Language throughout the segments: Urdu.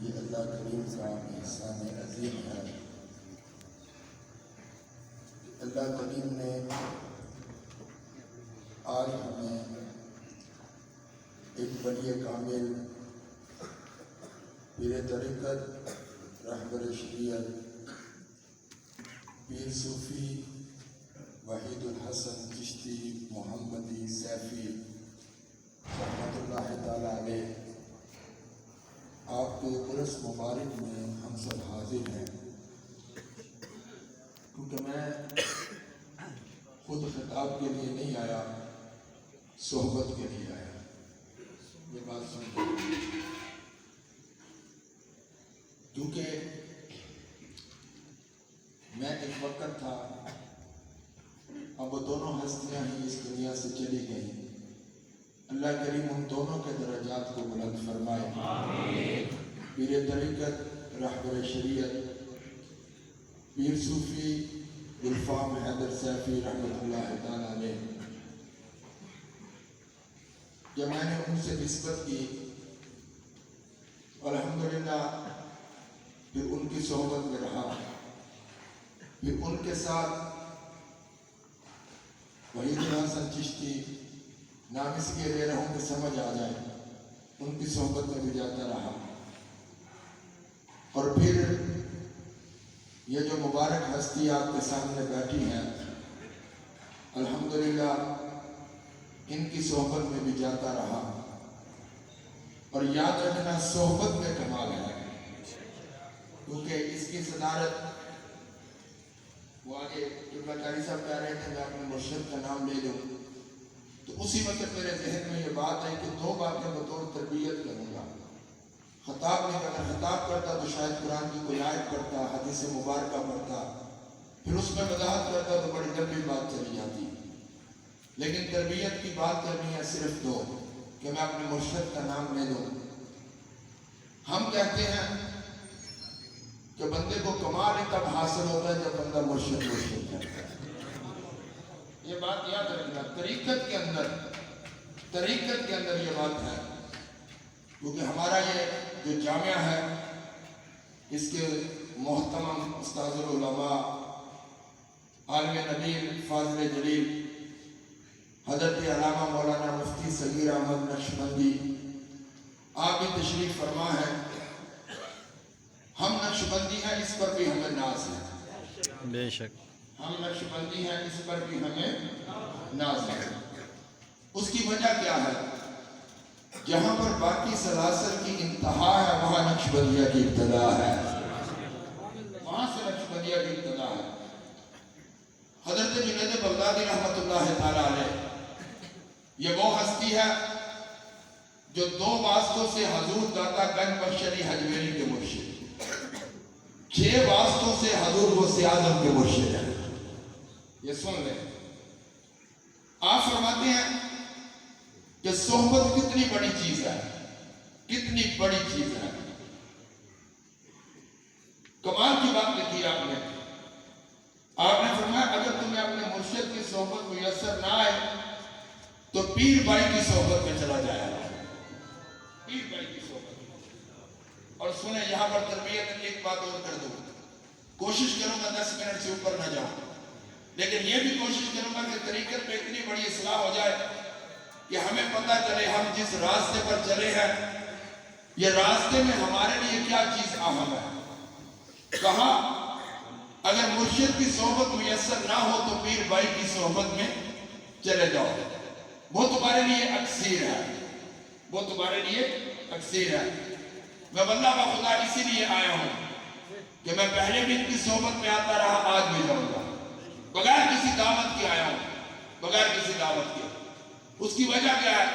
یہ اللہ کریم کا احسان عظیم ہے۔ اللہ کریم نے آج ہمیں ایک بڑی کامل پیر طریقت رہبر شریعت پیر صوفی وحید الحسن چشتی محمدی سیفی رحمۃ اللہ تعالیٰ علیہ آپ کے عرس مبارک میں ہم سب حاضر ہیں، کیونکہ میں خود خطاب کے لیے نہیں آیا، صحبت کے لیے آیا۔ یہ بات سن کیونکہ میں ایک وقت تھا، اب وہ دونوں ہستیاں ہی اس دنیا سے چلی گئیں، اللہ کریم ان دونوں کے درجات کو بلند فرمائے۔ آمین۔ پیر طریقت رہبر شریعت پیر صوفی گلفام حیدر سیفی رحمۃ اللہ تعالیٰ علیہ، جب میں نے ان سے نسبت کی الحمدللہ، پھر ان کی صحبت میں رہا، پھر ان کے ساتھ وحید الحسن چشتی، نام اس لیے لے رہا ہوں کہ سمجھ آ جائے، ان کی صحبت میں بھی جاتا رہا، اور پھر یہ جو مبارک ہستی آپ کے سامنے بیٹھی ہیں، الحمدللہ ان کی صحبت میں بھی جاتا رہا۔ اور یاد رکھنا، صحبت میں کمال ہے، کیونکہ اس کی صدارت وہ آگے قبلہ قاری صاحب کہہ رہے تھے میں اپنے مرشد کا نام لے لوں، تو اسی وقت میرے ذہن میں یہ بات ہے کہ دو باتیں بطور تربیت کروں گا۔ خطاب نہیں کرتا، خطاب کرتا تو شاید قرآن کی کوئی آیت پڑھتا، حدیث مبارکہ پڑھتا، پھر اس میں وضاحت کرتا تو بڑی لمبی بات چلی جاتی، لیکن تربیت کی بات کرنی ہے صرف دو، کہ میں اپنے مرشد کا نام لے لوں۔ ہم کہتے ہیں کہ بندے کو کمال تب حاصل ہوتا ہے جب بندہ مرشد کرتا ہے۔ یہ بات یاد رکھنا، طریقت کے اندر یہ بات ہے، کیونکہ ہمارا یہ جو جامعہ ہے، اس کے محترم استاذ العلماء عالم نبیل فاضل جلیل حضرت علامہ مولانا مفتی صغیر احمد نقشبندی آپ بھی تشریف فرما ہے۔ ہم نقشبندی ہیں، اس پر بھی ہمیں ناز ہے، بے شک ہم نقشبندی ہیں، اس پر بھی ہمیں ناز ہے۔ اس کی وجہ کیا ہے؟ جہاں پر باقی سلاسل کی انتہا ہے، وہاں نقشبندیہ کی ابتدا ہے، وہاں سے نقشبندیہ کی ابتدا ہے۔ حضرت جنید بغدادی رحمۃ اللہ تعالیٰ علیہ، یہ وہ ہستی ہے جو دو واسطوں سے حضور داتا گنج بخش علی حجویری کے مرشد، 6 واسطوں سے حضور غوث اعظم کے مرشد ہیں۔ یہ سن لیں، آپ فرماتے ہیں کہ صحبت کتنی بڑی چیز ہے، کتنی بڑی چیز ہے۔ کمال کی بات لکھی آپ نے فرمایا اگر تمہیں اپنے مرشد کی صحبت میسر نہ آئے تو پیر بھائی کی صحبت میں چلا جائے، پیر بھائی کی صحبت۔ اور سنیں، یہاں پر تربیت ایک بات اور کر دوں، کوشش کروں گا 10 منٹ سے اوپر نہ جاؤں، لیکن یہ بھی کوشش کروں گا کہ طریقت میں اتنی بڑی اصلاح ہو جائے کہ ہمیں پتہ چلے ہم جس راستے پر چلے ہیں، یہ راستے میں ہمارے لیے کیا چیز اہم ہے۔ کہاں اگر مرشد کی صحبت میسر نہ ہو تو پیر بھائی کی صحبت میں چلے جاؤ، وہ تمہارے لیے اکثیر ہے، وہ تمہارے لیے اکثیر ہے۔ میں واللہ کا خدا اسی لیے آیا ہوں کہ میں پہلے بھی ان کی صحبت میں آتا رہا، آج بھی جاؤں گا، بغیر کسی دعوت کے آیا ہوں، بغیر کسی دعوت کے۔ اس کی وجہ کیا ہے؟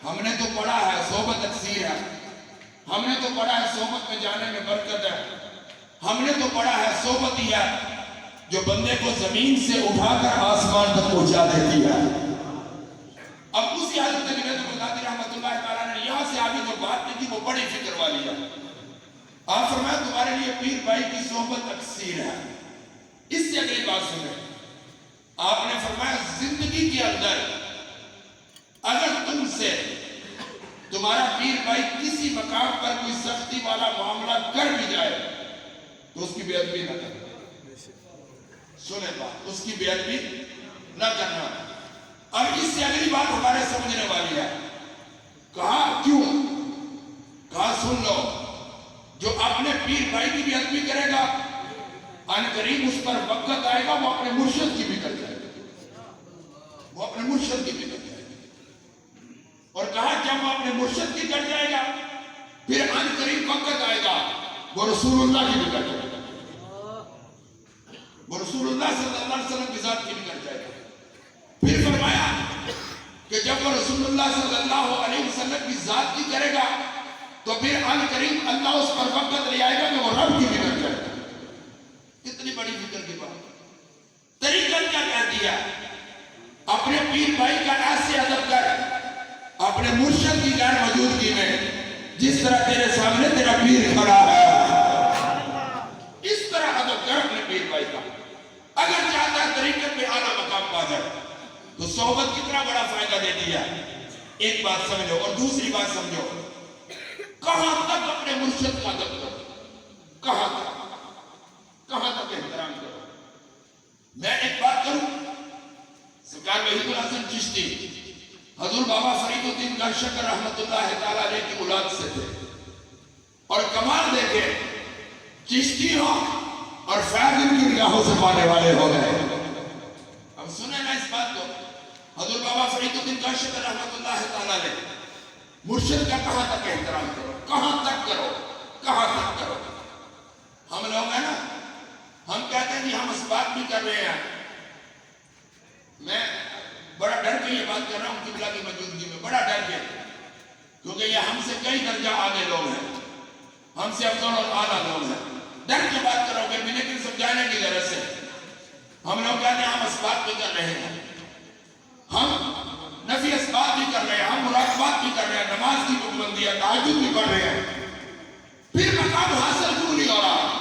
ہم نے تو پڑھا ہے صحبت اکثیر ہے، ہم نے تو پڑھا ہے صحبت میں جانے میں برکت ہے، ہم نے تو پڑھا ہے صحبت ہی ہے جو بندے کو زمین سے اٹھا کر آسمان تک پہنچا دیتی ہے۔ اب اسی حضرت جنید بغدادی رحمۃ اللہ تعالیٰ نے یہاں سے آگے جو بات کی تھی وہ بڑی فکر والی ہے۔ آپ فرمایا تمہارے لیے پیر بھائی کی صحبت اکثیر ہے۔ اس سے اگلی بات سنیں، آپ نے فرمایا زندگی کے اندر اگر تم سے تمہارا پیر بھائی کسی مقام پر کوئی سختی والا معاملہ اس کی بے ادبی نہ کرنا. سنیں بات، اس کی بے ادبی نہ کرنا. اب اس سے اگلی بات ہمارے سمجھنے والی ہے. کہا کیوں؟ کہا سن لو، جو اپنے پیر بھائی کی بے ادبی کرے گا ان قریب اس پر وقت آئے گا وہ اپنے مرشد کی بھی کر جائے گا. وہ اپنے مرشد کی بھی کر جائے گا. اور کہا جب وہ اپنے مرشد کی کر جائے گا پھر ان قریب وقت آئے گا وہ رسول اللہ کی بھی کر جائے گا. وہ رسول اللہ صلی اللہ علیہ وسلم کی ذات کی بھی کر جائے گا. پھر فرمایا کہ جب وہ رسول اللہ صلی اللہ علیہ وسلم کی ذات کی کرے گا تو پھر ان قریب اللہ اس پر وقت لے آئے گا کہ وہ رب کی بھی کر جائے گا. کتنی بڑی فکر کی بات. طریقہ کیا کہہ دیا؟ اپنے پیر بھائی کا ناز سے ادب کر، اپنے مرشد کی غیر موجودگی میں جس طرح تیرے سامنے تیرا پیر کھڑا ہے اس طرح ادب کر اپنے پیر بھائی کا. اگر چاہتا ہے طریقت میں اعلیٰ مقام پا جائے تو صحبت کتنا بڑا فائدہ دیتی ہے. ایک بات سمجھو اور دوسری بات سمجھو، کہاں تک اپنے مرشد کا ادب کرو، کہاں تک احترام کرو. میں ایک بات کروں، سرکار وحید الحسن چشتی حضور بابا فرید الدین گنشکر رحمت اللہ تعالیٰ علیہ کی اولاد سے تھے. اور کمال دیکھے، چشتی ہو اور فیض ان کی نگاہوں سے پانے والے ہو گئے. اب سنیں نا اس بات کو. حضور بابا فرید الدین گنشکر رحمت اللہ تعالیٰ علیہ مرشد کا کہاں تک احترام کرو، کہاں تک کرو. ہم لوگ ہیں نا، ہم کہتے ہیں جی ہم اس بات بھی کر رہے ہیں. میں بڑا ڈر کے یہ بات کر رہا ہوں قبلہ کی موجودگی میں، بڑا ڈر کے، کیونکہ یہ ہم سے کئی درجہ آگے لوگ ہیں، ہم سے افضل اور اعلیٰ لوگ ہیں. ڈر کے بات کرو گے میں، لیکن سمجھانے کی غرض سے ہم لوگ کہتے ہیں ہم اسبات بھی کر رہے ہیں، ہم نفی اسبات بھی کر رہے ہیں، ہم مراقبات بھی کر رہے ہیں، نماز کی پابندی ہے، تہجد بھی پڑھ رہے ہیں. پھر مقام حاصل کیوں نہیں ہو رہا؟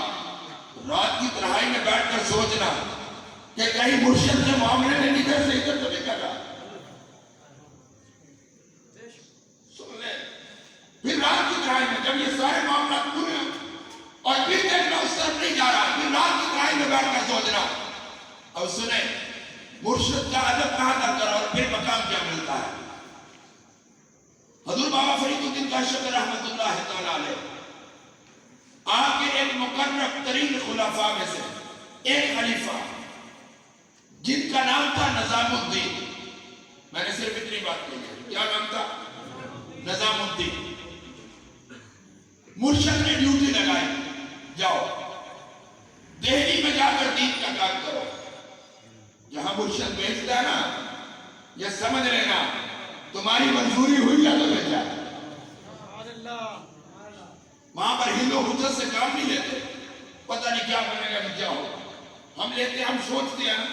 رات کی تنہائی میں بیٹھ کر سوچنا کہ کہیں مرشد کے معاملے میں ادھر سے ادھر تو نہیں کر رہا. سن لیں، پھر رات کی تنہائی میں جب یہ سارے معاملات پورے اور پھر دیکھنا اس طرف نہیں جا رہا، پھر رات کی تنہائی میں بیٹھ کر سوچنا. اب سنیں، مرشد کا ادب کہاں تک کرو اور پھر مقام کیا ملتا ہے. حضور بابا فرید الدین گنشکر رحمت اللہ تعالیٰ علیہ آپ کے ایک مقرب ترین خلفاء میں سے ایک خلیفہ جن کا نام تھا نظام الدین. میں نے صرف اتنی بات کہی ہے، کیا نام تھا؟ نظام الدین. مرشد نے ڈیوٹی لگائی، جاؤ دہلی میں جا کر دین کا کام کرو. جہاں مرشد بھیجتا ہے نا، یہ سمجھ لینا تمہاری منظوری ہوئی یا تو بھیجا. وہاں پر ہندو حجت سے کام نہیں لیتے، پتہ نہیں کیا بنے گا کہ کیا ہوگا. ہم لیتے ہیں، ہم سوچتے ہیں.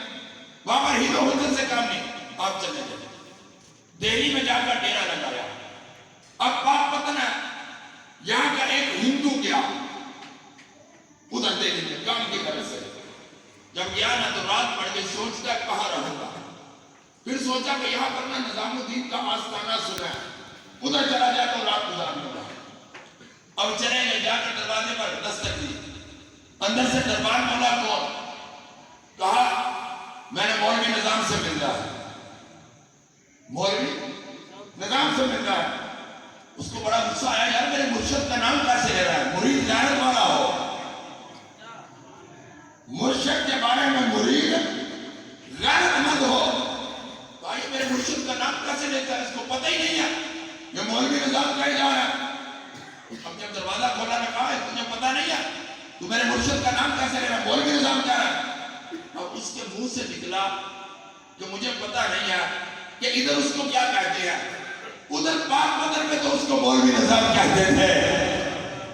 وہاں پر ہندو حجت سے کام نہیں. آپ چلے جائیں دہلی میں جا کر ڈیرا لگایا. اب بات پتہ ہے، یہاں کا ایک ہندو گیا ادھر دہلی میں کام کی طرف سے. جب گیا نا تو رات پڑ گئی، سوچتا کہاں رہوں گا. پھر سوچا کہ یہاں پر نا نظام الدین کا آستانہ سنا ہے، ادھر چلا جائے تو رات گزار لوں گا. اب چلے گئے، جا کر دروازے پر دستک دی. اندر سے دربار مولا کو کہا میں نے مولوی نظام سے مل رہا ہے. مولوی نظام سے مل رہا ہے. اس کو بڑا غصہ آیا، یار میرے مرشد کا نام کیسے لے رہا ہے؟ مرید غیرت والا ہو، مرشد کے بارے میں مرید غیرت مند ہو. بھائی میرے مرشد کا نام کیسے لیتا ہے؟ اس کو پتہ ہی نہیں ہے یہ مولوی نظام کہے جا رہا ہے. اب جب دروازہ کھولا نے کہا ہے تجھے پتہ نہیں ہے تو میرے مرشد کا نام کیسے لے رہا ہے؟ مولوی نظام کہہ رہا ہے. اب اس کے منہ سے نکلا کہ مجھے پتہ نہیں ہے کہ ادھر اس کو کیا کہتے ہیں، ادھر پاک بدر میں تو اس کو مولوی نظام کہتے تھے.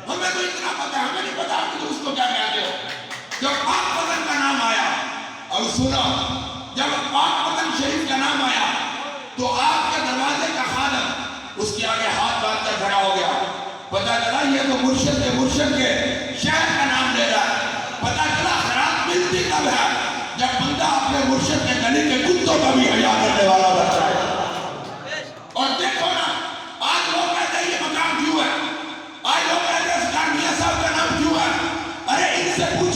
ہمیں تو اتنا پتہ ہے، ہمیں نہیں پتا کہ اس کو کیا کہتے ہو. جب پاک بدر کا نام آیا، اور سنا جب پاک بدر شریف کا نام آیا تو آپ کے دروازے کا خادم اس کے آگے ہاتھ باندھ کر کھڑا ہو گیا. پتا چلا یہ تو مرشد کے شہر کا نام لے رہا ہے. پتا چلا خیرات ملتی کب ہے؟ جب بندہ اپنے مرشد کے گلی کے کتوں کا بھی حیا کرنے والا بنتا ہے. اور دیکھو نا آج لوگ کہتے ہیں یہ مقام کیوں ہے، آج لوگ کہتے ہیں سرکار میاں صاحب کا نام کیوں ہے. ارے ان سے پوچھ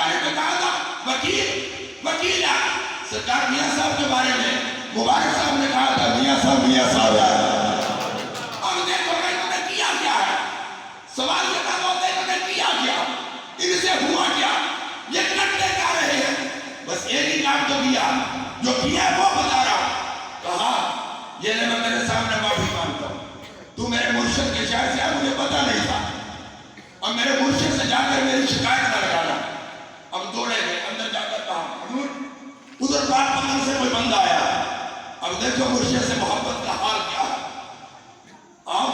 بارے میں کہا تھا وکیل ہے. سرکار میاں صاحب کے بارے میں مبارک صاحب نے کہا تھا میاں صاحب ہے. اور دیکھو انہوں نے کیا کیا ہے. سوال یہ پیدا ہوتا ہے انہوں نے کیا کیا, ان سے ہوا کیا, یہ کرتے کیا رہے ہیں. بس ایک ہی کام تو کیا جو کیا ہے وہ بتا رہا. کہا یہ لے میں تیرے سامنے معافی مانگتا ہوں, تو میرے مرشد کے شہر سے مجھے پتا نہیں تھا, اب میرے مرشد سے جا کر میری شکایت نہ لگانا. اب دوڑے گئے اندر جا کر کہا حضور ادھر پاک پتھر سے کوئی بندہ آیا. اب دیکھو مرشد سے محبت کا حال کیا ہے. اب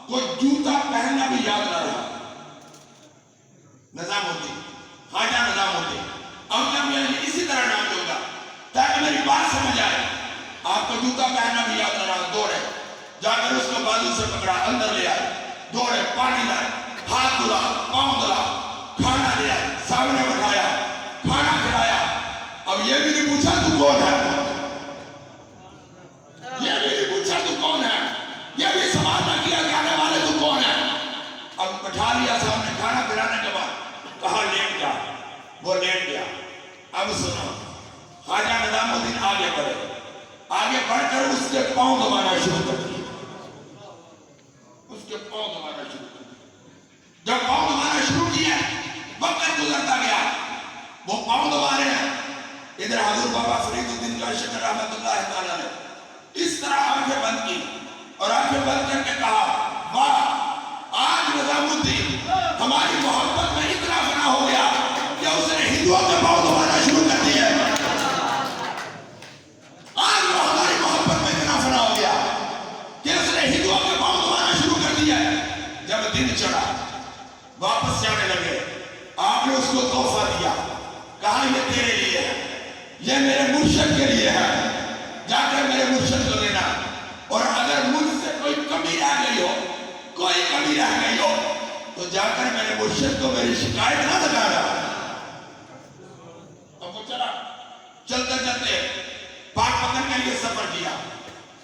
کوئی جوتا پہننا بھی یاد نہ رہا. نظام ہوتی خواجہ نظام ہوتی. اب جب میں اسی طرح نام دوں گا تاکہ میری بات سمجھ آئے. آپ کو جوتا پہننا بھی یاد نہ رہا. دوڑے جا کر اس کو بازو سے پکڑا, اندر لے آئے. دوڑے پانی لائے, ہاتھ دھلا, پاؤں دھلا, کھانا لے آئے, سامنے بٹھایا, کھانا کھلایا. اب یہ بھی نہیں پوچھا تو کون ہے, یہ بھی نہیں پوچھا تو کون ہے, یہ بھی سوال نہ کیا کہ آنے والے تو کون ہے. اب بٹھا لیا سامنے, کھانا کھلانے کے بعد کہا لیٹ جا. وہ لیٹ گیا. اب سنو, خواجہ نظام الدین آگے بڑھے, آگے بڑھ کر اس کے پاؤں دبانا شروع کر دیا. اس کے پاؤں دبانا شروع کر دیا. جب پاؤں دبانا شروع کیا, وقت گزرتا گیا, وہ پاؤں دبا رہے ہیں. ادھر حضور بابا فرید الدین کا شکر رحمت اللہ تعالیٰ نے اس طرح آنکھیں بند کی اور آنکھیں بند کر کے کہا واہ آج نظام الدین ہماری محبت میں اتنا فنا ہو گیا کہ اس نے ہندوؤں کے پاؤں دبانا شروع کر دیا. آج وہ ہماری محبت میں اتنا فنا ہو گیا کہ اس نے ہندوؤں کے پاؤں دبانا شروع کر دیا. جب دن چڑھا واپس جانے لگے, آپ نے اس کو تحفہ دیا, کہا یہ تیرے لیے ہے, یہ میرے مرشد کے لیے ہے, جا کر میرے مرشد کو دینا. اور اگر مجھ سے کوئی کمی رہ گئی ہو تو جا کر میرے مرشد کو میری شکایت نہ لگانا. اب وہ چلتے چلتے پاک پتھر کے لیے سفر کیا.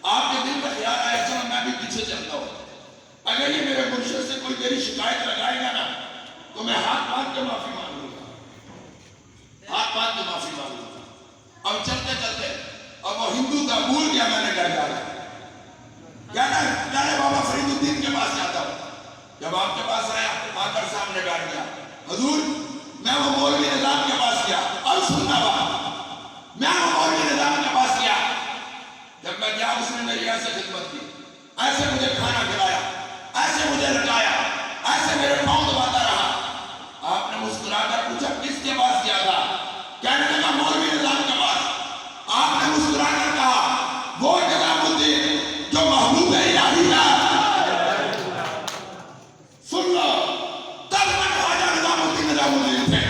آپ کے دل میں خیال آیا چلو میں بھی پیچھے چلتا ہوں, اگر یہ میرے مرشد سے کوئی میری شکایت لگائے گا نا تو میں ہاتھ باندھ کے معافی مانگ لوں گا, ہاتھ باندھ کے معافی مانگ لوں گا. اب چلتے چلتے اب وہ ہندو کا بھول گیا, میں نے گھر جانا کہنا بابا فرید الدین کے پاس جاتا ہوں. جب آپ کے پاس آیا آ کر سامنے بیٹھ گیا. حضور میں وہ مولوی نظام کے پاس گیا. اب سننا بات, میں وہ مولوی نظام کے پاس گیا. جب میں گیا اس نے میری ایسے خدمت کی, ایسے مجھے کھانا کھلایا, ایسے مجھے لٹایا, ایسے میرے پاؤں دباتا رہا. آپ نے مسکرا کر پوچھا کس کے پاس گیا تھا, کہنے لگا مولوی نظام کے پاس. آپ نے مسکرا کر کہا وہ نظام الدین جو محبوب الہی ہے. سن لو, تب تک خواجہ نظام الدین تھے,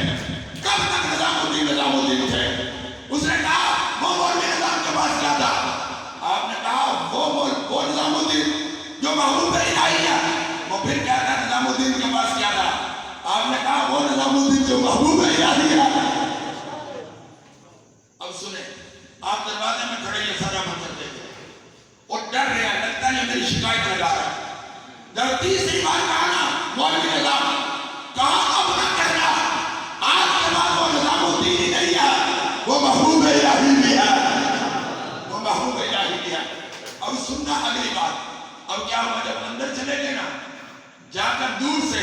کب تک نظام الدین تھے. اس نے کہا وہ مولوی نظام کے پاس گیا تھا. آپ نے کہا وہ نظام الدین جو محبوب الہی ہے. وہ پھر کہتا نظام الدین کے پاس گیا تھا. آپ نے کہا وہ نظام الدین جو محبوب الہی ہے. اب سنیں, آپ دروازے میں کھڑے یہ سارا منظر دیکھیں, وہ ڈر رہا ہے, لگتا ہے میری شکایت لگا رہا ہے. جب تیسری بار کہا نا مولوی نظام, کہا اب نہ کہنا, آج کے بعد وہ نظام الدین ہی نہیں ہے, وہ محبوب الہی بھی ہے, وہ محبوب الہی بھی ہے. اب سننا اگلی بات. اب کیا ہوا, جب اندر چلے گئے نا, جا کر دور سے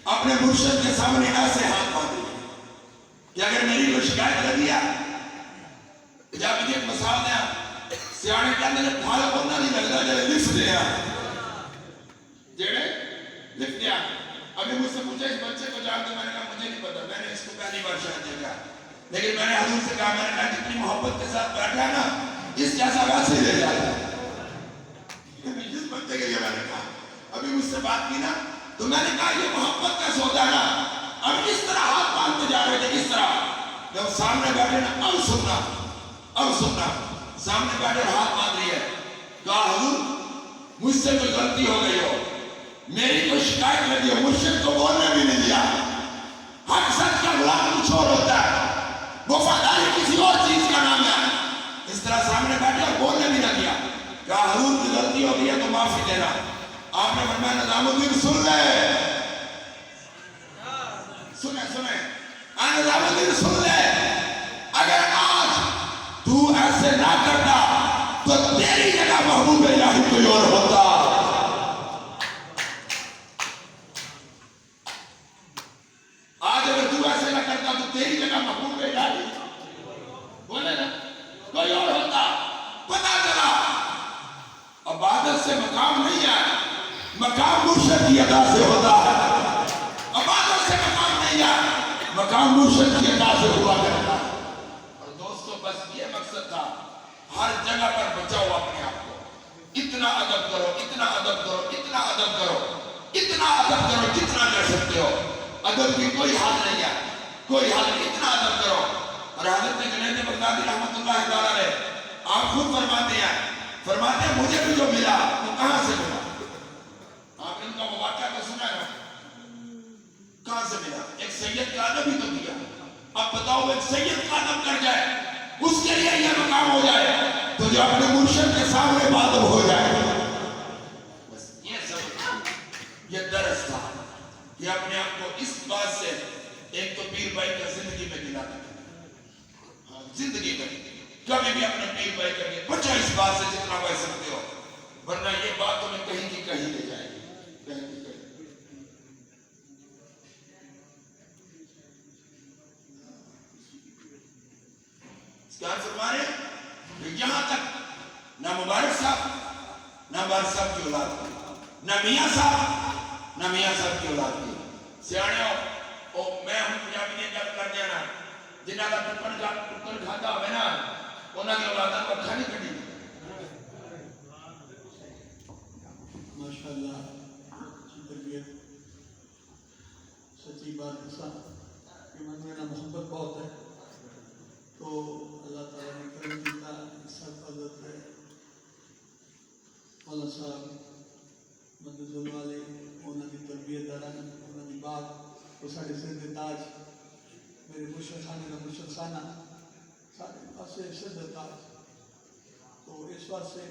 اپنے مرشد کے سامنے ایسے ہاتھ باندھے کہ اگر میری کوئی شکایت لگی ہے جب مجھے مثال دیا سیانے کے اندر پھال بولنا نہیں لگتا جڑے لفٹ دیا لفٹ دیا. ابھی مجھ سے پوچھا اس بچے کو جانتے, میں نے کہا مجھے نہیں پتا, میں نے اس کو پہلی بار شاید دیکھا, لیکن میں نے حضور سے کہا, میں نے کہا جتنی محبت کے ساتھ بیٹھا ہے نا اس جیسا ویسے ہی لے جاتا ہے. جس بچے کے لیے میں نے کہا, ابھی مجھ سے بات کی نا تو میں نے کہا یہ محبت کا سودا ہے نا. اب اس طرح ہاتھ باندھتے جا رہے تھے, اس طرح. جب سامنے بیٹھے نا, اب سننا سامنے بیٹھے ہاتھ باندھ رہی ہے. کہا حضور مجھ سے کوئی غلطی ہو گئی ہو, میری کوئی شکایت لگی ہو, مرشد کو بولنے بھی نہیں دیا. حق سچ کا غلام کچھ اور ہوتا ہے, وفاداری کسی اور چیز کا نام ہے. اس طرح سامنے بیٹھے اور بولنے بھی نہ دیا. کہا حضور کی غلطی ہو گئی ہے تو معافی دینا. آپ نے فرمایا نظام الدین سن لے, سنیں نظامالدین سن لے، اگر آج تو ایسے نہ کرتا تو تیری جگہ محبوب الہی کوئی اور ہوتا۔ آج اگر تو ایسے نہ کرتا تو تیری جگہ محبوب الہی بولے نا کوئی اور ہوتا۔ پتا چلا عبادت سے مقام نہیں ہے، مقام مرشد کی ادا سے ہوتا ہے۔ عبادت سے مقام نہیں ہے، مقام مرشد کی ادا سے ہوا کرتا ہے۔ اور دوستو بس یہ مقصد تھا، ہر جگہ پر بچاؤ اپنے آپ کو، اتنا ادب کرو، اتنا ادب کرو، اتنا ادب کرو، اتنا ادب کرو جتنا کر سکتے ہو۔ ادب کی کوئی حد نہیں ہے، کوئی حد نہیں، اتنا ادب کرو۔ اور حضرت جنید بغدادی رحمۃ اللہ تعالیٰ نے آپ خود فرماتے ہیں مجھے بھی جو ملا وہ کہاں سے ملا؟ آپ نے ان کا واقعہ تو سنا ہے، کہاں سے ملا؟ ایک سید کا ادب ہی تو کیا۔ اب بتاؤ ایک سید کا ادب کر جائے، اس کے لیے یہ مقام ہو جائے، تو جو اپنے مرشد کے سامنے بادب ہو جائے۔ بس یہ سب یہ درس تھا کہ اپنے آپ کو اس بات سے، ایک تو پیر بھائی کا زندگی میں دلانا، زندگی میں کبھی بھی اپنے پیر بھائی کا لیے بچو اس بات سے جتنا بچ سکتے ہو، ورنہ یہ بات تمہیں کہیں کی کہیں لے جائے گی، کہیں کی کہیں۔ اسکان فرما رہے ہیں کہ یہاں تک نہ مبارک صاحب، نہ مبارک صاحب کی اولاد کی، نہ میاں صاحب کی اولاد کی۔ سیانے ہو میں ہوں پنجابی نے گل کر دینا، جنہ کا ٹکڑ کھاتا ہوئے نا انہوں نے اولادہ کو کھانی کھڑی۔ ماشاءاللہ اچھی تربیت، سچی بات ایسا کہ من میں محبت بہت ہے، تو اللہ تعالیٰ نے کرم دیتا سب عزت ہے۔ مولانا صاحب مدد والے انہوں کی تربیت داران انہوں کی بات وہ سارے سر دے تاج، میرے مرشد خانے کا مرشد خانہ سارے پاسے سر دے تاج، تو اس بات سے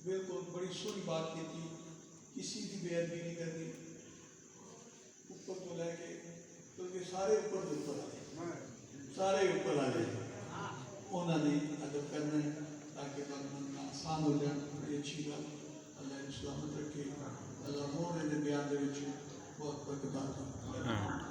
بالکل بڑی سوئی بات کی تھی، کسی کی بے ادبی نہیں کرنی، اوپر تو لے کے کیونکہ سارے اوپر آ گئے، سارے اوپر آ گئے، انہوں نے ادب کرنا ہے تاکہ بننا آسان ہو جائے۔ بڑی اچھی بات، اللہ نے سلامت رکھے، اللہ ہو رہے بیان دے بہت برکت عطا۔